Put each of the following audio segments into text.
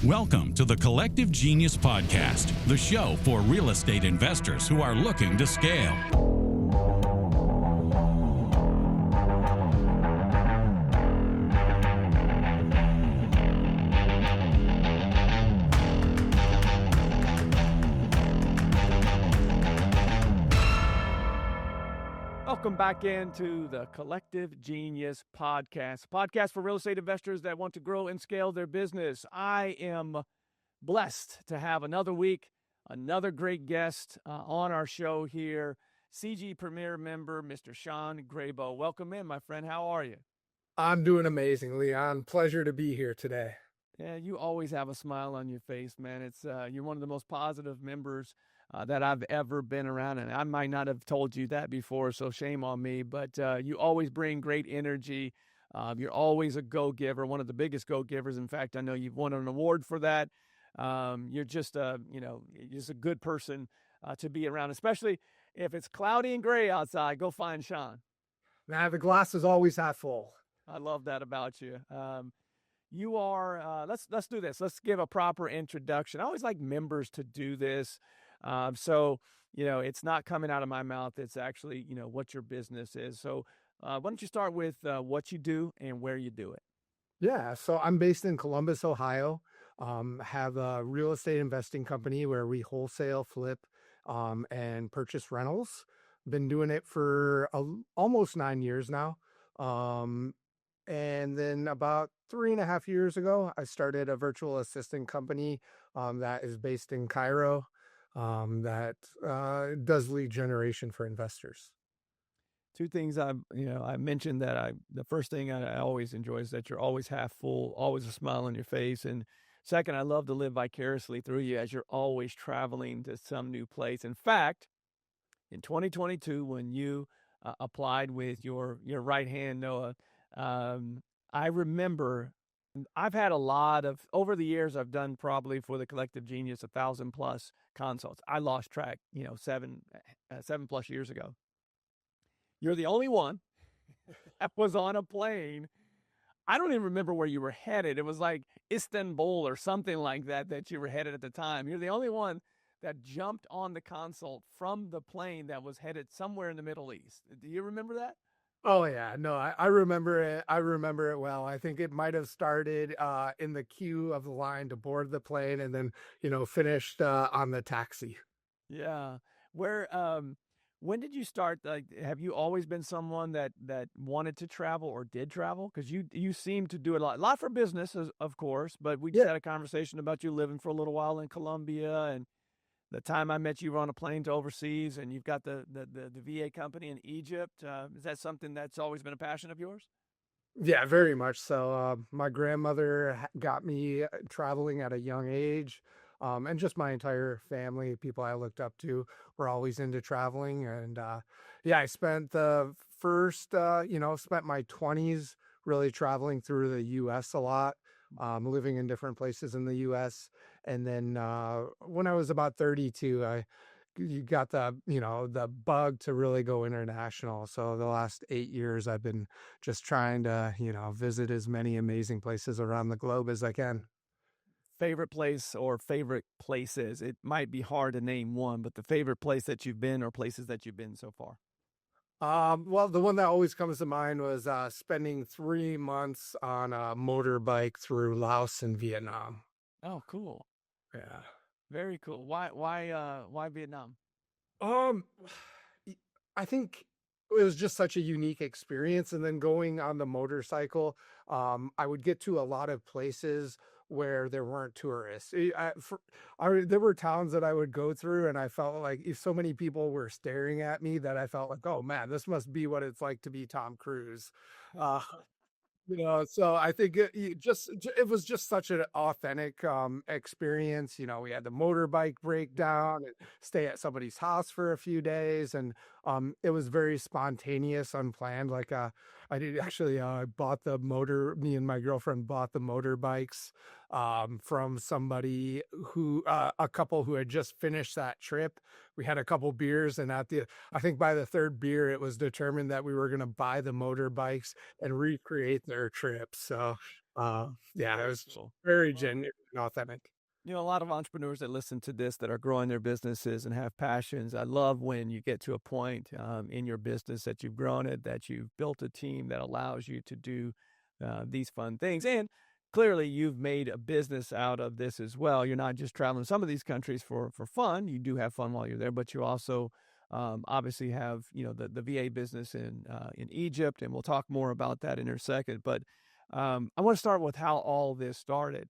Welcome to the Collective Genius Podcast, the show for real estate investors who are looking to scale. Welcome back into the Collective Genius Podcast, a podcast for real estate investors that want to grow and scale their business. I am blessed to have another week, another great guest on our show here, CG Premier member, Mr. Sean Grabow. Welcome in, my friend. How are you? I'm doing amazing, Leon. Pleasure to be here today. Yeah, you always have a smile on your face, man. It's you're one of the most positive members that I've ever been around, and I might not have told you that before, so shame on me, but you always bring great energy. You're always a go-giver, one of the biggest go-givers. In fact, I know you've won an award for that. You're just just a good person to be around, especially if it's cloudy and gray outside. Go find Sean. Nah, the glass is always half full. I love that about you. You are, let's do this. Let's give a proper introduction. I always like members to do this. So, it's not coming out of my mouth. It's actually, what your business is. So why don't you start with what you do and where you do it? Yeah, so I'm based in Columbus, Ohio. Have a real estate investing company where we wholesale, flip, and purchase rentals. Been doing it for almost 9 years now. And then about 3.5 years ago, I started a virtual assistant company that is based in Cairo that does lead generation for investors. Two things I mentioned that the first thing I always enjoy is that you're always half full, always a smile on your face. And second, I love to live vicariously through you as you're always traveling to some new place. In fact, in 2022, when you applied with your right hand, Noah, I remember I've had a lot of, over the years, I've done probably for the Collective Genius 1,000 plus consults. I lost track, 7+ years ago. You're the only one that was on a plane. I don't even remember where you were headed. It was like Istanbul or something like that you were headed at the time. You're the only one that jumped on the consult from the plane that was headed somewhere in the Middle East. Do you remember that? Oh yeah, no, I remember it. I remember it well. I think it might have started in the queue of the line to board the plane and then, finished on the taxi. Yeah. When did you start? Like, have you always been someone that wanted to travel or did travel? Because you seem to do it a lot for business, of course, but we just had a conversation about you living for a little while in Colombia, and the time I met you were on a plane to overseas, and you've got the VA company in Egypt. Is that something that's always been a passion of yours? Yeah, very much so. My grandmother got me traveling at a young age. And just my entire family, people I looked up to, were always into traveling. And I spent the first, spent my 20s really traveling through the U.S. a lot, living in different places in the U.S. And then when I was about 32, you got the bug to really go international. So the last 8 years, I've been just trying to, visit as many amazing places around the globe as I can. Favorite place or favorite places? It might be hard to name one, but the favorite place that you've been or places that you've been so far? Well, the one that always comes to mind was spending 3 months on a motorbike through Laos and Vietnam. Oh, cool. Yeah. Very cool. Why Vietnam? I think it was just such a unique experience. And then going on the motorcycle, I would get to a lot of places where there weren't tourists. There were towns that I would go through, and I felt like if so many people were staring at me that I felt like, oh man, this must be what it's like to be Tom Cruise. So I think it was just such an authentic experience. We had the motorbike breakdown and stay at somebody's house for a few days, and it was very spontaneous, unplanned. Like I did actually, bought the motor me and my girlfriend bought the motorbikes, from somebody who, a couple who had just finished that trip. We had a couple beers, and I think by the 3rd beer, it was determined that we were gonna buy the motorbikes and recreate their trip. So, yeah, it Very was cool. very genuine and authentic. You know, a lot of entrepreneurs that listen to this that are growing their businesses and have passions. I love when you get to a point in your business that you've grown it, that you've built a team that allows you to do these fun things. And clearly, you've made a business out of this as well. You're not just traveling some of these countries for fun. You do have fun while you're there, but you also obviously have the VA business in Egypt, and we'll talk more about that in a second. But I want to start with how all this started.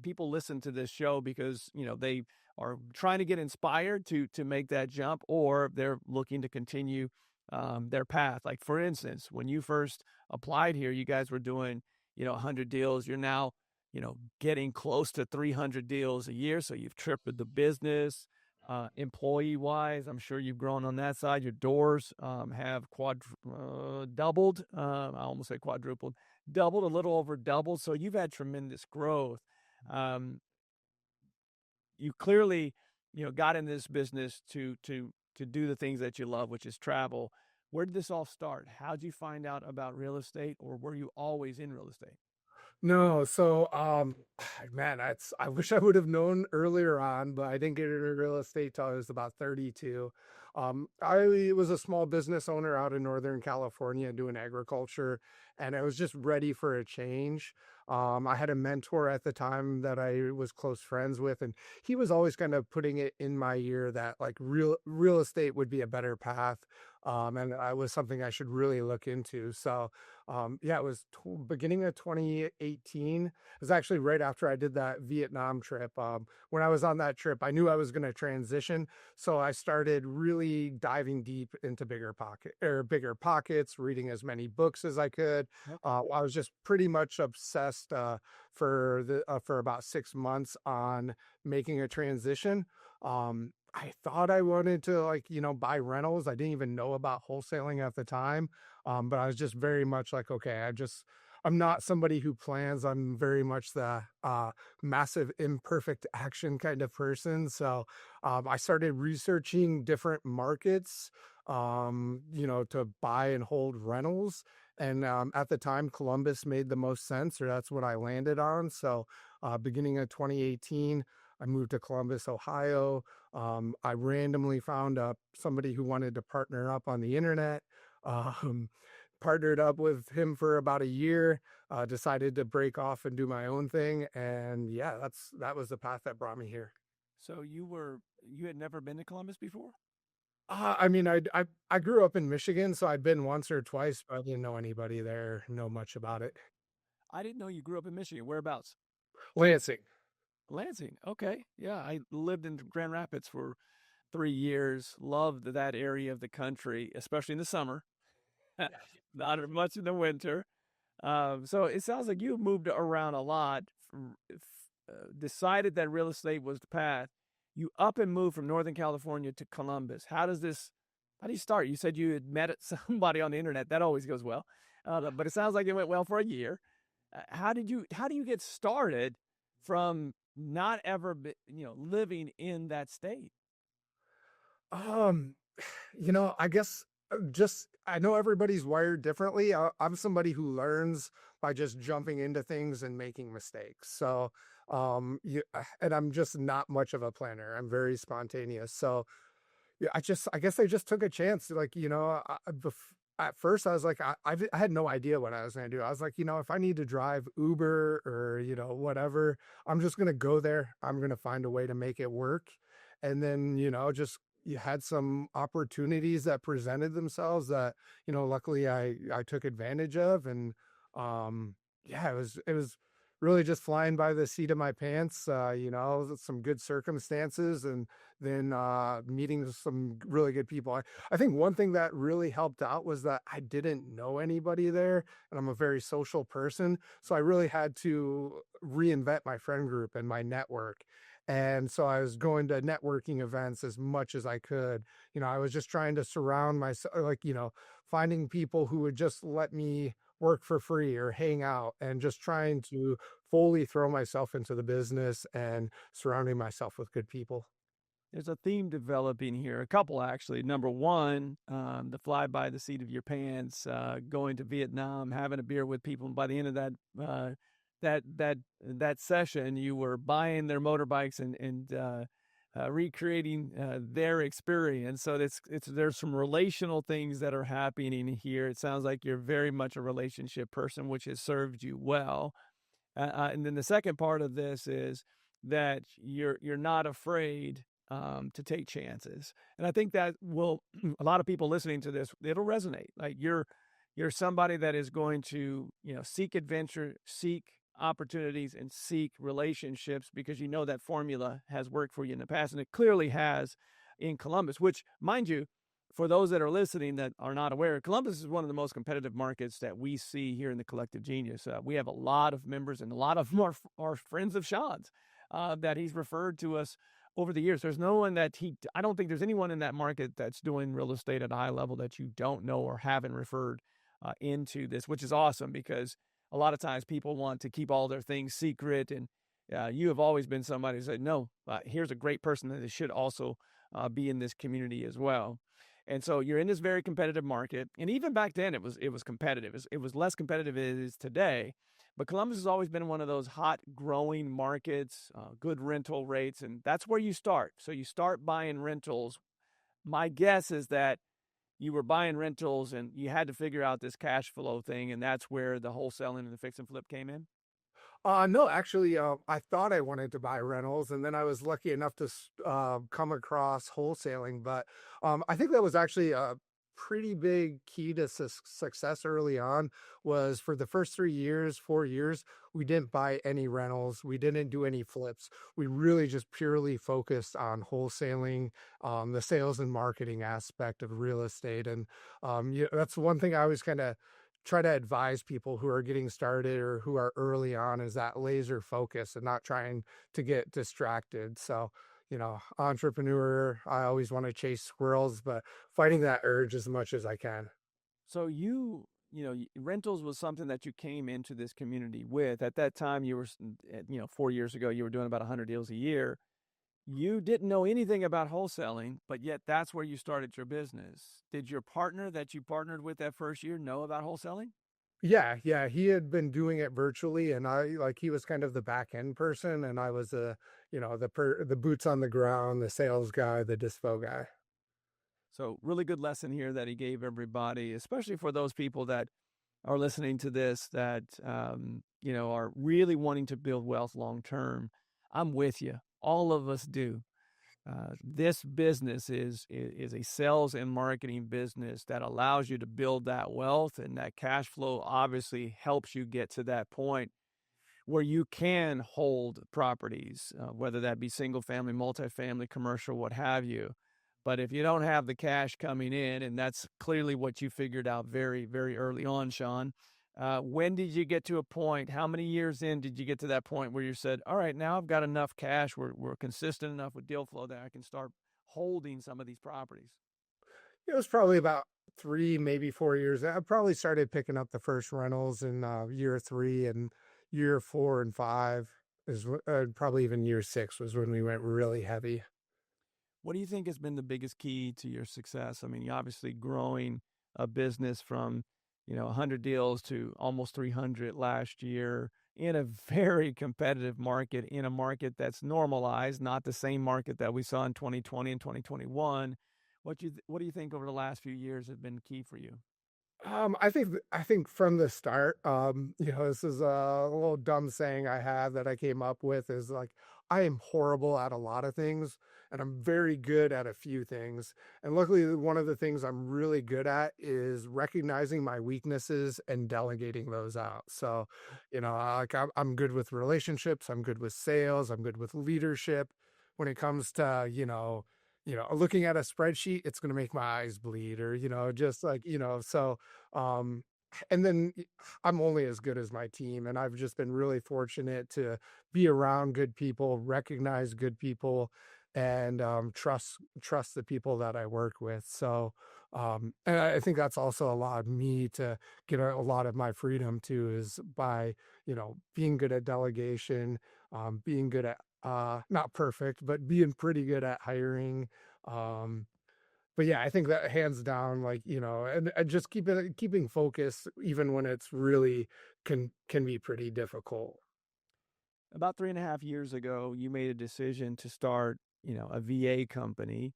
People listen to this show because they are trying to get inspired to make that jump, or they're looking to continue their path. Like for instance, when you first applied here, you guys were doing 100 deals. You're now getting close to 300 deals a year, so you've tripled the business. Employee wise, I'm sure you've grown on that side. Your doors have doubled. I almost said quadrupled, doubled, a little over doubled. So you've had tremendous growth. You clearly, got in this business to do the things that you love, which is travel. Where did this all start? How'd you find out about real estate, or were you always in real estate? No, so, man, I wish I would have known earlier on, but I didn't get into real estate till I was about 32. I was a small business owner out in Northern California doing agriculture, and I was just ready for a change. I had a mentor at the time that I was close friends with, and he was always kind of putting it in my ear that like real estate would be a better path. And I was something I should really look into. So, yeah, it was beginning of 2018. It was actually right after I did that Vietnam trip. When I was on that trip, I knew I was going to transition, so I started really diving deep into bigger pockets, reading as many books as I could. Yep. I was just pretty much obsessed for about 6 months on making a transition. I thought I wanted to buy rentals. I didn't even know about wholesaling at the time. But I was just very much like, okay, I'm not somebody who plans. I'm very much the massive imperfect action kind of person. So I started researching different markets, to buy and hold rentals. And at the time, Columbus made the most sense, or that's what I landed on. So beginning of 2018, I moved to Columbus, Ohio. I randomly found somebody who wanted to partner up on the internet. Um, Partnered up with him for about a year, decided to break off and do my own thing. And yeah, that was the path that brought me here. So you had never been to Columbus before? I mean, I grew up in Michigan, so I'd been once or twice, but I didn't know anybody there, know much about it. I didn't know you grew up in Michigan. Whereabouts? Lansing. Lansing. Okay. Yeah, I lived in Grand Rapids for 3 years. Loved that area of the country, especially in the summer. Not much in the winter. So it sounds like you've moved around a lot. Decided that real estate was the path. You up and moved from Northern California to Columbus. How do you start? You said you had met somebody on the internet. That always goes well. But it sounds like it went well for a year. How do you get started from not ever living in that state? Um, I guess just I know everybody's wired differently. I'm somebody who learns by just jumping into things and making mistakes. So, and I'm just not much of a planner. I'm very spontaneous. So, yeah, I guess I just took a chance. Like, at first I was like, I had no idea what I was going to do. I was like, if I need to drive Uber or, whatever, I'm just going to go there. I'm going to find a way to make it work. And then, just you had some opportunities that presented themselves that, luckily I took advantage of. And, yeah, it was really just flying by the seat of my pants, some good circumstances, and then meeting some really good people. I think one thing that really helped out was that I didn't know anybody there, and I'm a very social person. So I really had to reinvent my friend group and my network. And so I was going to networking events as much as I could. I was just trying to surround myself, like, finding people who would just let me work for free or hang out, and just trying to fully throw myself into the business and surrounding myself with good people. There's a theme developing here, a couple actually. Number one, the fly by the seat of your pants, going to Vietnam, having a beer with people, and by the end of that session, you were buying their motorbikes and recreating their experience. So there's some relational things that are happening here. It sounds like you're very much a relationship person, which has served you well. And then the second part of this is that you're not afraid to take chances, and I think that will a lot of people listening to this, it'll resonate. Like you're somebody that is going to seek adventure, seek opportunities, and seek relationships because you know that formula has worked for you in the past, and it clearly has in Columbus. Which, mind you, for those that are listening that are not aware, Columbus is one of the most competitive markets that we see here in the Collective Genius. We have a lot of members, and a lot of them are friends of Sean's that he's referred to us over the years. There's no one I don't think there's anyone in that market that's doing real estate at a high level that you don't know or haven't referred into this, which is awesome because a lot of times people want to keep all their things secret. And you have always been somebody who said, no, here's a great person that should also be in this community as well. And so you're in this very competitive market. And even back then, it was competitive. It was less competitive than it is today. But Columbus has always been one of those hot growing markets, good rental rates. And that's where you start. So you start buying rentals. My guess is that you were buying rentals and you had to figure out this cash flow thing. And that's where the wholesaling and the fix and flip came in. No, actually, I thought I wanted to buy rentals, and then I was lucky enough to come across wholesaling. But I think that was actually a pretty big key to success early on. Was for the first 3 years, 4 years, we didn't buy any rentals, we didn't do any flips. We really just purely focused on wholesaling, the sales and marketing aspect of real estate, and that's one thing I always kind of try to advise people who are getting started or who are early on, is that laser focus and not trying to get distracted. So, entrepreneur, I always want to chase squirrels, but fighting that urge as much as I can. So rentals was something that you came into this community with. At that time, 4 years ago, you were doing about 100 deals a year. You didn't know anything about wholesaling, but yet that's where you started your business. Did your partner that you partnered with that first year know about wholesaling? Yeah, he had been doing it virtually, and he was kind of the back end person, and I was the boots on the ground, the sales guy, the dispo guy. So really good lesson here that he gave everybody, especially for those people that are listening to this that, are really wanting to build wealth long term. I'm with you. All of us do. This business is a sales and marketing business that allows you to build that wealth, and that cash flow obviously helps you get to that point where you can hold properties, whether that be single family, multifamily, commercial, what have you. But if you don't have the cash coming in, and that's clearly what you figured out very, very early on, Sean, when did you get to a point? How many years in did you get to that point where you said, all right, now I've got enough cash. We're consistent enough with deal flow that I can start holding some of these properties? It was probably about 3, maybe 4 years. I probably started picking up the first rentals in year 3, and year 4 and 5 is probably even year 6 was when we went really heavy. What do you think has been the biggest key to your success? I mean, you're obviously growing a business from, 100 deals to almost 300 last year in a very competitive market, in a market that's normalized, not the same market that we saw in 2020 and 2021. What do you think over the last few years have been key for you? I think from the start, this is a little dumb saying I have that I came up with, is like, I am horrible at a lot of things and I'm very good at a few things. And luckily, one of the things I'm really good at is recognizing my weaknesses and delegating those out. So, I'm good with relationships, I'm good with sales, I'm good with leadership. When it comes to, looking at a spreadsheet, it's going to make my eyes bleed, or, just like, so, and then I'm only as good as my team, and I've just been really fortunate to be around good people, recognize good people, and trust the people that I work with. So, and I think that's also allowed me to get a lot of my freedom too, is by being good at delegation, being good at not perfect, but being pretty good at hiring. Um, but yeah, I think that hands down, like, and just keeping focus even when it's really can be pretty difficult. About 3.5 years ago, you made a decision to start, a VA company.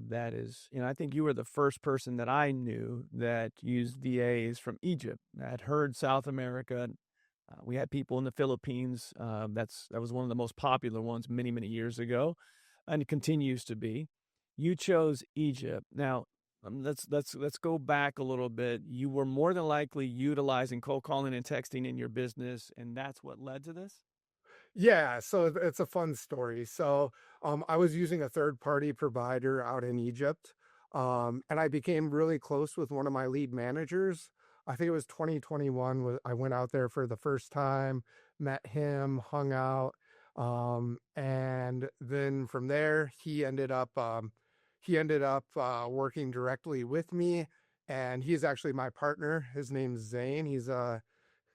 That is, I think you were the first person that I knew that used VAs from Egypt. I had heard South America. We had people in the Philippines. That was one of the most popular ones many, many years ago, and it continues to be. You chose Egypt. Now, let's go back a little bit. You were more than likely utilizing cold calling and texting in your business, and that's what led to this. Yeah, so it's a fun story. So, I was using a third party provider out in Egypt, and I became really close with one of my lead managers. I think it was 2021. I went out there for the first time, met him, hung out, and then from there he ended up working directly with me, and he's actually my partner. His name's Zane.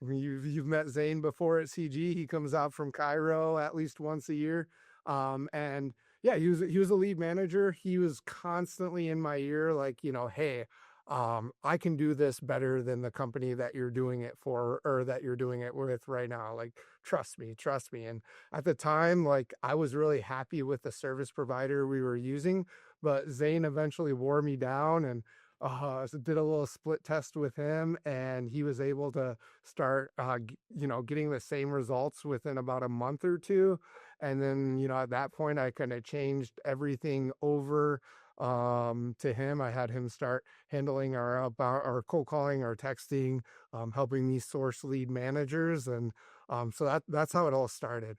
You've met Zane before at CG. He comes out from Cairo at least once a year. And yeah, he was a lead manager. He was constantly in my ear, like, hey, I can do this better than the company that you're doing it for, or that you're doing it with right now. Like, trust me, trust me. And at the time, like, I was really happy with the service provider we were using, but Zane eventually wore me down, and so did a little split test with him, and he was able to start getting the same results within about a month or two. And then at that point I kind of changed everything over to him. I had him start handling our cold calling, our texting, helping me source lead managers, and so that's how it all started.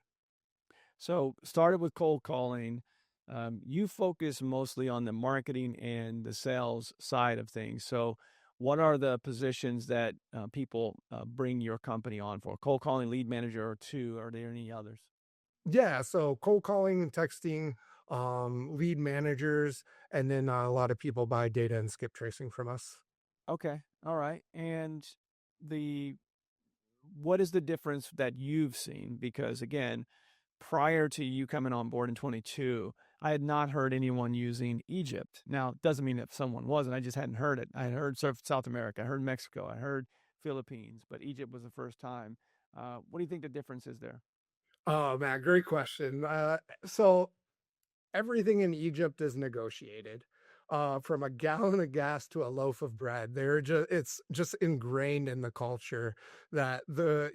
So, started with cold calling. You focus mostly on the marketing and the sales side of things. So, what are the positions that people bring your company on for? Cold calling, lead manager, or two? Are there any others? Yeah, so cold calling and texting, lead managers, and then a lot of people buy data and skip tracing from us. Okay, all right. And the what is the difference that you've seen? Because again, prior to you coming on board in 22, I had not heard anyone using Egypt. Now, it doesn't mean that someone wasn't. I just hadn't heard it. I had heard South America. I heard Mexico. I heard Philippines, but Egypt was the first time. What do you think the difference is there? Oh man, great question. So everything in Egypt is negotiated. From a gallon of gas to a loaf of bread. It's just ingrained in the culture that they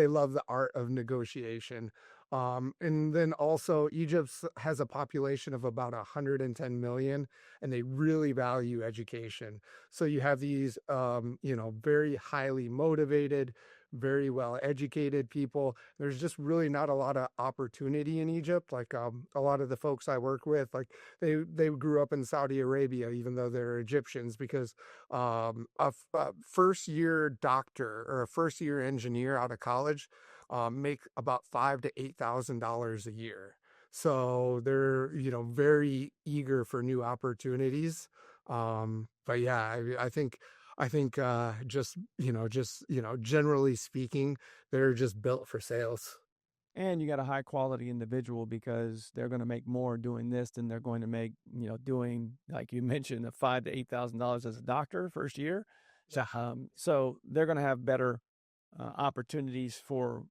love the art of negotiation. And then also Egypt has a population of about 110 million, and they really value education. So you have these very highly motivated, very well educated people. There's just really not a lot of opportunity in Egypt. Like, a lot of the folks I work with, like, they grew up in Saudi Arabia, even though they're Egyptians, because a first year doctor or a first year engineer out of college make about $5,000 to $8,000 a year. So they're very eager for new opportunities. But yeah, I think generally speaking, they're just built for sales. And you got a high quality individual because they're going to make more doing this than they're going to make, doing, like you mentioned, the $5,000 to $8,000 as a doctor first year. So they're going to have better opportunities for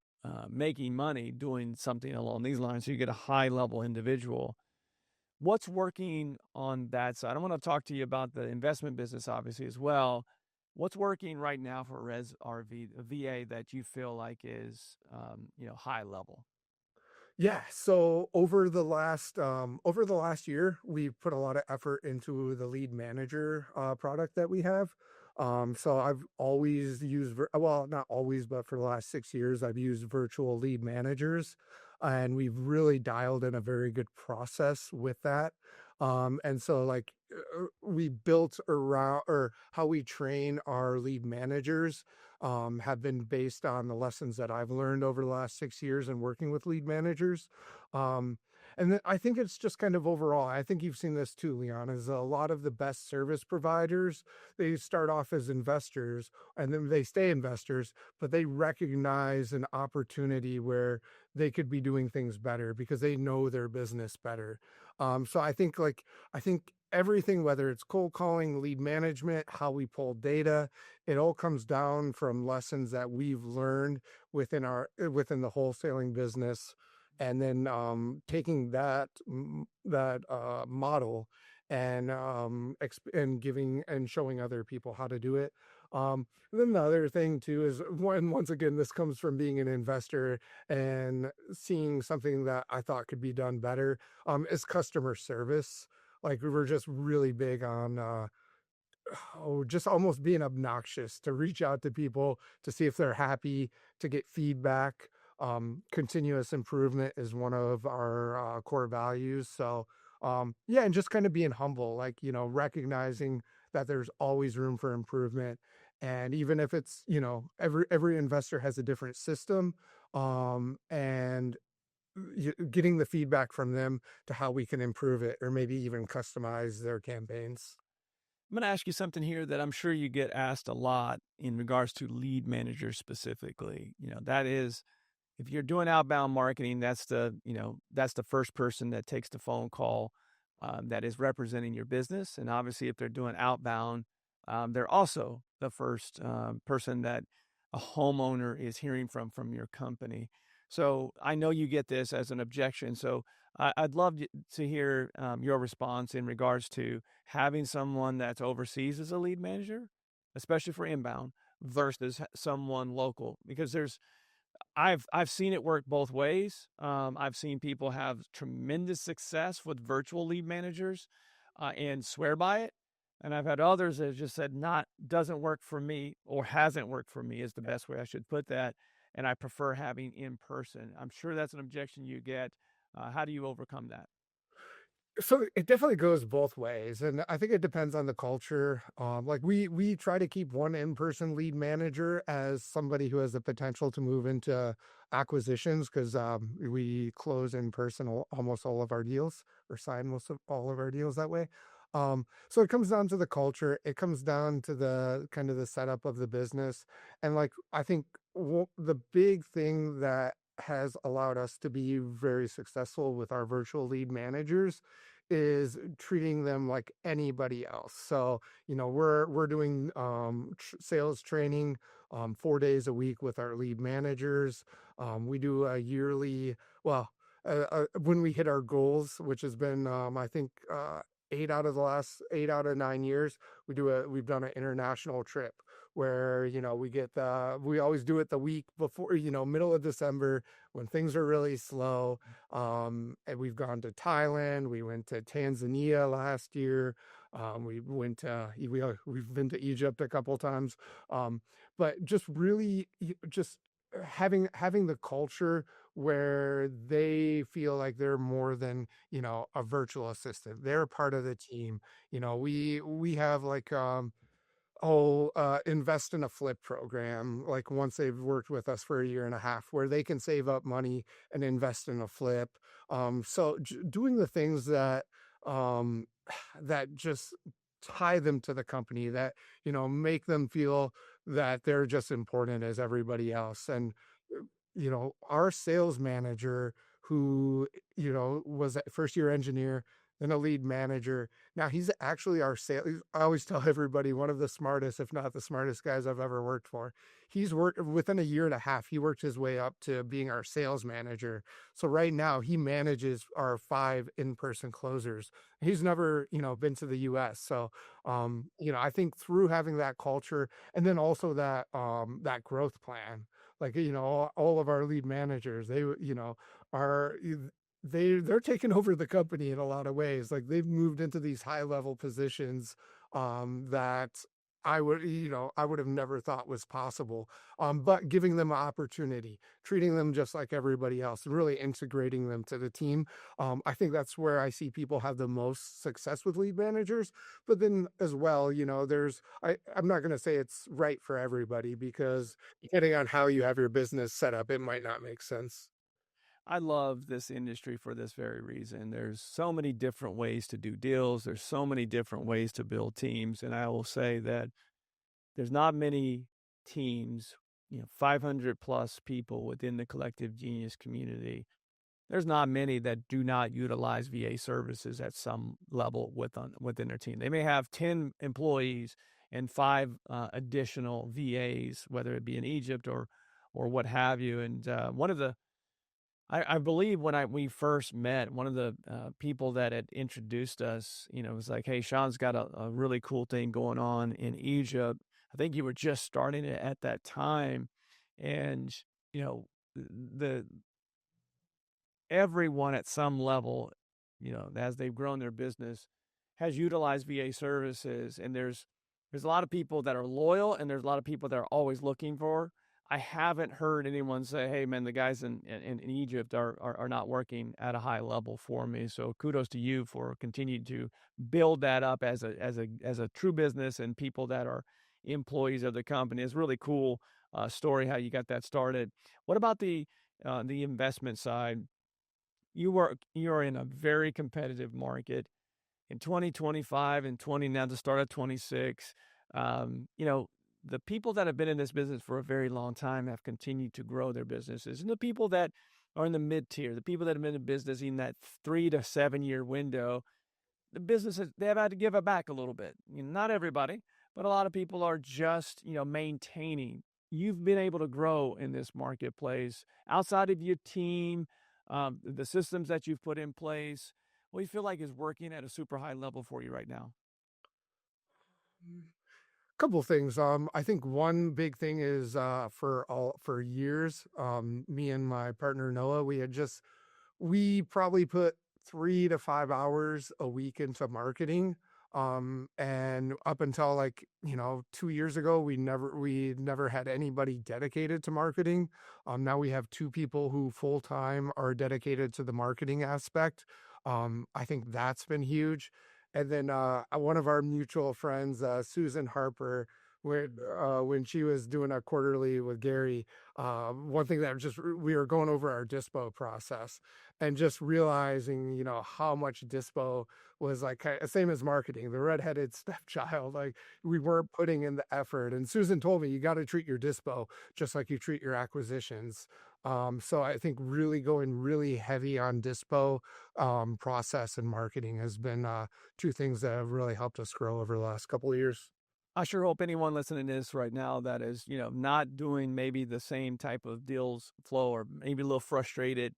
making money doing something along these lines. So you get a high level individual. What's working on that side? I want to talk to you about the investment business, obviously, as well. What's working right now for Res RV, a VA that you feel like is, high level? Yeah, so over the last year, we've put a lot of effort into the lead manager product that we have. So I've always used, well, not always, but for the last 6 years, I've used virtual lead managers, and we've really dialed in a very good process with that. And so like we built around, or how we train our lead managers have been based on the lessons that I've learned over the last 6 years in working with lead managers. Um, and then I think it's just kind of overall, I think you've seen this too, Leon, is a lot of the best service providers, they start off as investors and then they stay investors, but they recognize an opportunity where they could be doing things better because they know their business better. So I think everything, whether it's cold calling, lead management, how we pull data, it all comes down from lessons that we've learned within the wholesaling business, and then taking that model and and giving and showing other people how to do it. And then the other thing too is, once again, this comes from being an investor and seeing something that I thought could be done better, is customer service. Like we were just really big on just almost being obnoxious to reach out to people to see if they're happy, to get feedback. Continuous improvement is one of our core values. So, yeah, and just kind of being humble, like, recognizing that there's always room for improvement. And even if it's, every investor has a different system, and getting the feedback from them to how we can improve it or maybe even customize their campaigns. I'm going to ask you something here that I'm sure you get asked a lot in regards to lead managers specifically. That is, if you're doing outbound marketing, that's the first person that takes the phone call, that is representing your business. And obviously, if they're doing outbound, they're also the first person that a homeowner is hearing from your company. So I know you get this as an objection. So I'd love to hear your response in regards to having someone that's overseas as a lead manager, especially for inbound, versus someone local, because I've seen it work both ways. I've seen people have tremendous success with virtual lead managers, and swear by it. And I've had others that have just said, not doesn't work for me, or hasn't worked for me is the best way I should put that. And I prefer having in person. I'm sure that's an objection you get. How do you overcome that? So it definitely goes both ways, and I think it depends on the culture. Like we try to keep one in-person lead manager as somebody who has the potential to move into acquisitions, because we close in person almost all of our deals, or sign most of all of our deals that way. So it comes down to the culture. It comes down to the kind of the setup of the business, and like I think the big thing that has allowed us to be very successful with our virtual lead managers is treating them like anybody else. So, we're doing sales training 4 days a week with our lead managers. We do a yearly, well, when we hit our goals, which has been, I think, 8 out of 9 years, we've done an international trip where, we always do it the week before, middle of December when things are really slow. And we've gone to Thailand, we went to Tanzania last year. We've been to Egypt a couple times. But just really just having the culture where they feel like they're more than, a virtual assistant. They're part of the team. We have like invest in a flip program, like once they've worked with us for a year and a half, where they can save up money and invest in a flip. So doing the things that um, that just tie them to the company, that make them feel that they're just important as everybody else. And our sales manager, who was a first year engineer, then a lead manager. Now he's actually our sales. I always tell everybody, one of the smartest, if not the smartest guys I've ever worked for. He's worked within a year and a half. He worked his way up to being our sales manager. So right now he manages our 5 in-person closers. He's never, been to the US. So, I think through having that culture, and then also that growth plan, like, all of our lead managers, they, are, they're taking over the company in a lot of ways. Like they've moved into these high level positions that I would, I would have never thought was possible. But giving them an opportunity, treating them just like everybody else, and really integrating them to the team. I think that's where I see people have the most success with lead managers. But then as well, I'm not going to say it's right for everybody, because depending on how you have your business set up, it might not make sense. I love this industry for this very reason. There's so many different ways to do deals. There's so many different ways to build teams. And I will say that there's not many teams, 500 plus people within the collective genius community. There's not many that do not utilize VA services at some level within their team. They may have 10 employees and 5 additional VAs, whether it be in Egypt or what have you. And one of the I believe when we first met, one of the people that had introduced us, was like, "Hey, Sean's got a really cool thing going on in Egypt." I think you were just starting it at that time, and you know, the everyone at some level, as they've grown their business, has utilized VA services, and there's a lot of people that are loyal, and there's a lot of people that are always looking for. I haven't heard anyone say, "Hey, man, the guys in Egypt are not working at a high level for me." So kudos to you for continuing to build that up as a true business, and people that are employees of the company. It's really cool story how you got that started. What about the investment side? You are in a very competitive market in 2025 and 20 now the start of 26. The people that have been in this business for a very long time have continued to grow their businesses, and the people that are in the mid tier, the people that have been in business in that 3 to 7 year window, the businesses, they have had to give it back a little bit. Not everybody, but a lot of people are just maintaining. You've been able to grow in this marketplace outside of your team, the systems that you've put in place. What do you feel like is working at a super high level for you right now? Couple things. I think one big thing is for years, me and my partner Noah, we probably put 3 to 5 hours a week into marketing. And up until 2 years ago, we never had anybody dedicated to marketing. Now we have 2 people who full time are dedicated to the marketing aspect. I think that's been huge. And then one of our mutual friends, Susan Harper, when she was doing a quarterly with Gary, one thing that we were going over our dispo process, and just realizing, how much dispo was same as marketing, the redheaded stepchild. Like, we weren't putting in the effort. And Susan told me, you got to treat your dispo just like you treat your acquisitions. So I think really going really heavy on dispo process and marketing has been 2 things that have really helped us grow over the last couple of years. I sure hope anyone listening to this right now that is, not doing maybe the same type of deals flow, or maybe a little frustrated.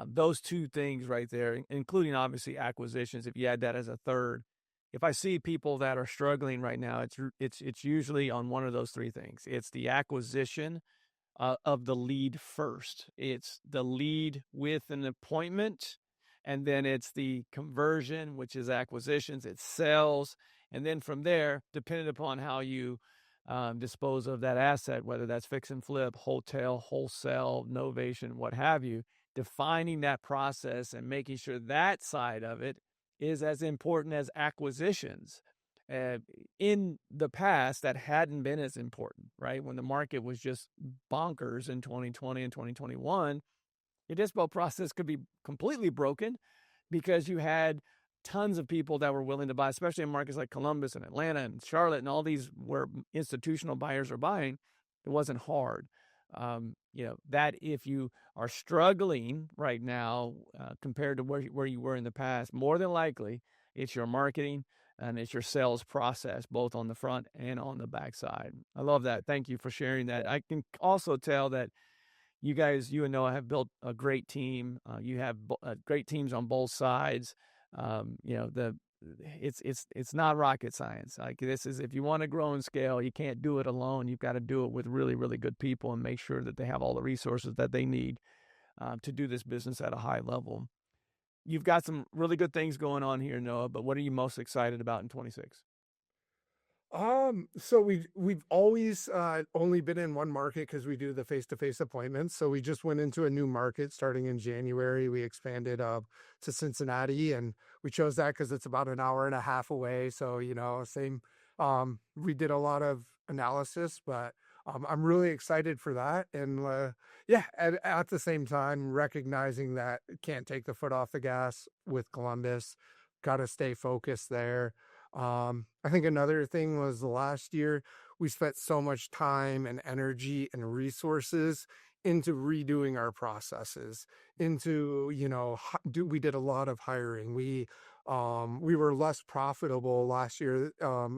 Those 2 things right there, including obviously acquisitions, if you add that as a third. If I see people that are struggling right now, it's usually on one of those 3 things. It's the acquisition of the lead first. It's the lead with an appointment, and then it's the conversion, which is acquisitions, it's sales. And then from there, depending upon how you dispose of that asset, whether that's fix and flip, wholesale, novation, what have you, defining that process and making sure that side of it is as important as acquisitions. Uh, in the past, that hadn't been as important, right? When the market was just bonkers in 2020 and 2021, your dispo process could be completely broken because you had tons of people that were willing to buy, especially in markets like Columbus and Atlanta and Charlotte and all these where institutional buyers are buying. It wasn't hard. That if you are struggling right now compared to where you were in the past, more than likely it's your marketing and it's your sales process, both on the front and on the back side. I love that. Thank you for sharing that. I can also tell that you and Noah have built a great team. You have great teams on both sides. It's not rocket science. Like, this is, if you want to grow and scale, you can't do it alone. You've got to do it with really, really good people and make sure that they have all the resources that they need to do this business at a high level. You've got some really good things going on here, Noah, but what are you most excited about in 26? So we've always only been in one market because we do the face-to-face appointments. So we just went into a new market starting in January. We expanded to Cincinnati, and we chose that because it's about an hour and a half away. So, same. We did a lot of analysis, but I'm really excited for that. And yeah, at the same time, recognizing that can't take the foot off the gas with Columbus. Got to stay focused there. I think another thing was last year we spent so much time and energy and resources into redoing our processes, into, we did a lot of hiring. We were less profitable last year,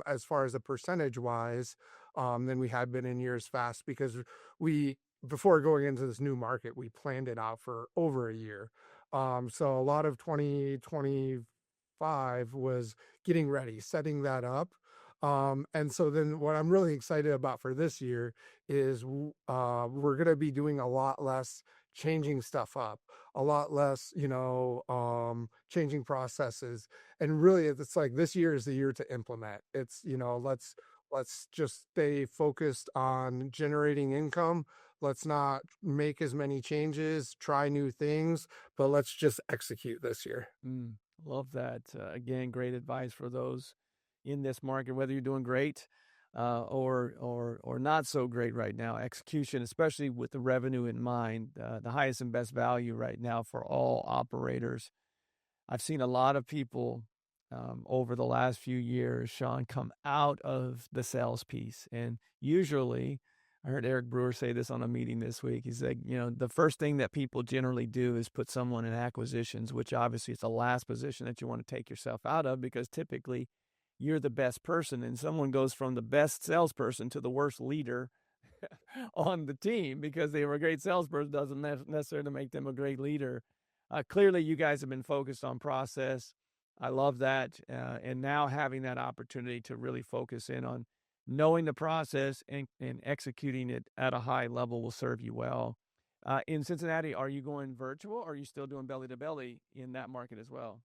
as far as a percentage wise, than we had been in years past because we, before going into this new market, we planned it out for over a year. So a lot of 2025 was getting ready, setting that up. And so then what I'm really excited about for this year is we're going to be doing a lot less changing stuff up, a lot less, changing processes. And really it's like this year is the year to implement. It's, let's just stay focused on generating income. Let's not make as many changes, try new things, but let's just execute this year. Love that. Again, great advice for those in this market, whether you're doing great or not so great right now. Execution, especially with the revenue in mind, the highest and best value right now for all operators. I've seen a lot of people over the last few years, Sean, come out of the sales piece. And usually, I heard Eric Brewer say this on a meeting this week. He's like, the first thing that people generally do is put someone in acquisitions, which obviously is the last position that you want to take yourself out of because typically you're the best person and someone goes from the best salesperson to the worst leader on the team because they were a great salesperson doesn't necessarily make them a great leader. Clearly, you guys have been focused on process. I love that. And now having that opportunity to really focus in on knowing the process and executing it at a high level will serve you well. In Cincinnati, are you going virtual or are you still doing belly to belly in that market as well?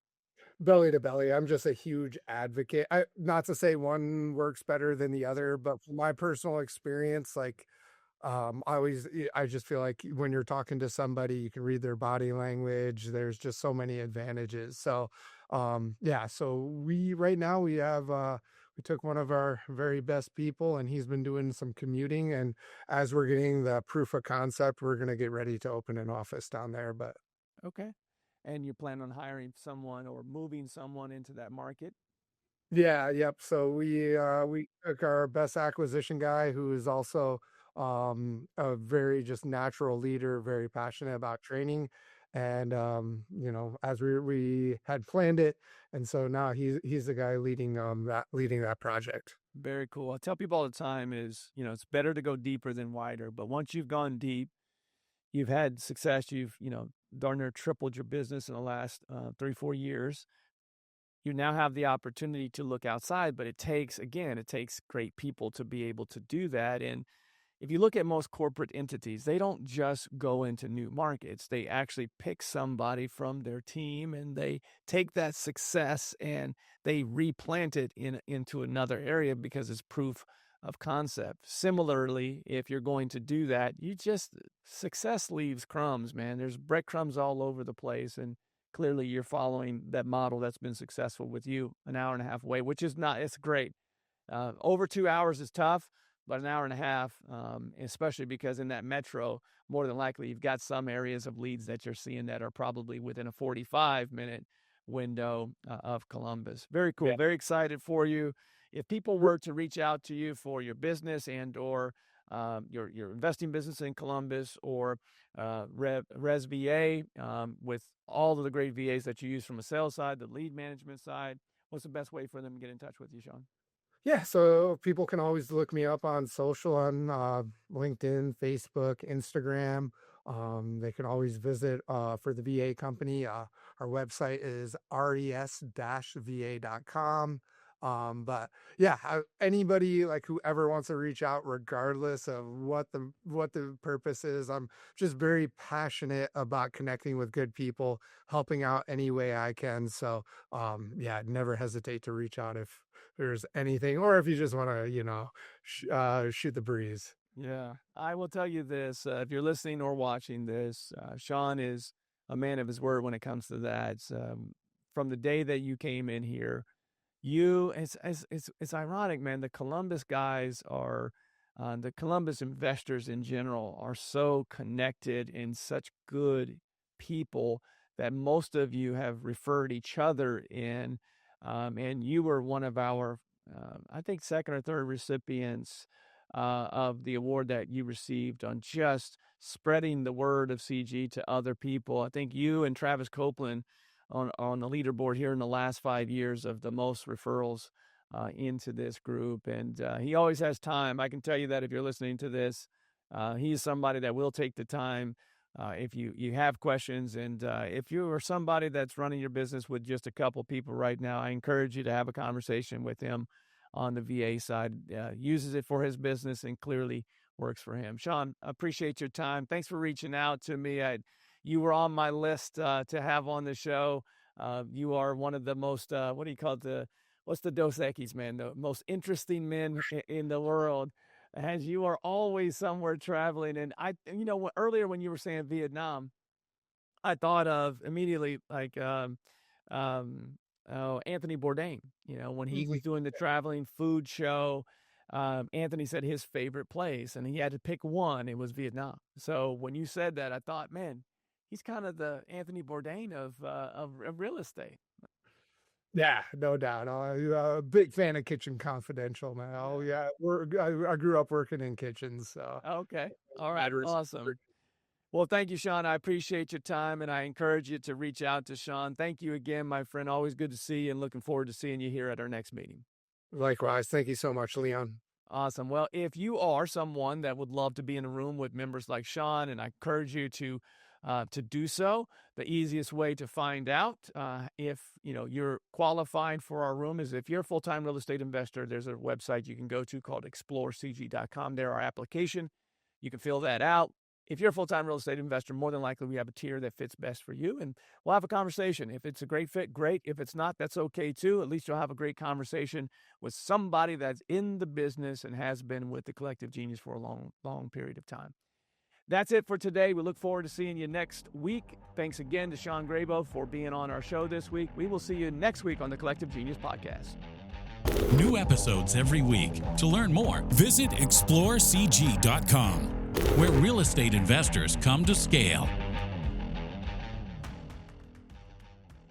Belly to belly. I'm just a huge advocate. Not to say one works better than the other, but from my personal experience, like I just feel like when you're talking to somebody, you can read their body language. There's just so many advantages. So, yeah. So right now we have we took one of our very best people, and he's been doing some commuting. And as we're getting the proof of concept, we're gonna get ready to open an office down there. But Okay. And you plan on hiring someone or moving someone into that market? yeah, yep. So we took our best acquisition guy who is also a very just natural leader, very passionate about training. And as we had planned it, and so now he's the guy leading that project. Very cool. I tell people all the time is, it's better to go deeper than wider. But once you've gone deep, you've had success, you've, darn near tripled your business in the last 3-4 years. You now have the opportunity to look outside, but it takes great people to be able to do that. And if you look at most corporate entities, they don't just go into new markets. They actually pick somebody from their team and they take that success and they replant it into another area because it's proof of concept. Similarly, if you're going to do that, success leaves crumbs, man. There's breadcrumbs all over the place. And clearly you're following that model that's been successful with you an hour and a half away, which is not, it's great. Over 2 hours is tough, but an hour and a half, especially because in that metro, more than likely you've got some areas of leads that you're seeing that are probably within a 45-minute window of Columbus. Very cool. Yeah. Very excited for you. If people were to reach out to you for your business and or your investing business in Columbus or Res VA with all of the great VAs that you use from a sales side, the lead management side, what's the best way for them to get in touch with you, Sean? Yeah, so people can always look me up on social on LinkedIn, Facebook, Instagram. They can always visit for the VA company. Our website is res-va.com. But yeah, anybody like whoever wants to reach out, regardless of what the purpose is, I'm just very passionate about connecting with good people, helping out any way I can. So yeah, never hesitate to reach out if there's anything, or if you just want to, shoot the breeze. Yeah, I will tell you this. If you're listening or watching this, Sean is a man of his word when it comes to that. From the day that you came in here, it's ironic, man. The Columbus guys are, the Columbus investors in general are so connected and such good people that most of you have referred each other in. And you were one of our, I think, second or third recipients of the award that you received on just spreading the word of CG to other people. I think you and Travis Copeland on the leaderboard here in the last 5 years of the most referrals into this group. And he always has time. I can tell you that if you're listening to this, he's somebody that will take the time if you have questions. And if you are somebody that's running your business with just a couple people right now, I encourage you to have a conversation with him on the VA side. Uses it for his business and clearly works for him. Sean, I appreciate your time. Thanks for reaching out to me. You were on my list to have on the show. You are one of the most, what do you call it? What's the Dos Equis, man? The most interesting men in the world, as you are always somewhere traveling. And earlier when you were saying Vietnam, I thought of immediately like, Anthony Bourdain, when he was doing the traveling food show. Anthony said his favorite place, and he had to pick one. It was Vietnam. So when you said that, I thought, man, he's kind of the Anthony Bourdain of real estate. Yeah, no doubt. I'm a big fan of Kitchen Confidential, man. Oh yeah, I grew up working in kitchens. So okay, all right, awesome. Well, thank you, Sean. I appreciate your time, and I encourage you to reach out to Sean. Thank you again, my friend. Always good to see you, and looking forward to seeing you here at our next meeting. Likewise. Thank you so much, Leon. Awesome. Well, if you are someone that would love to be in a room with members like Sean, and I encourage you to do so, the easiest way to find out if you're qualified for our room is if you're a full-time real estate investor. There's a website you can go to called explorecg.com. There, our application. You can fill that out. If you're a full-time real estate investor, more than likely we have a tier that fits best for you, and we'll have a conversation. If it's a great fit, great. If it's not, that's okay too. At least you'll have a great conversation with somebody that's in the business and has been with the Collective Genius for a long, long period of time. That's it for today. We look forward to seeing you next week. Thanks again to Sean Grabow for being on our show this week. We will see you next week on the Collective Genius Podcast. New episodes every week. To learn more, visit explorecg.com, where real estate investors come to scale.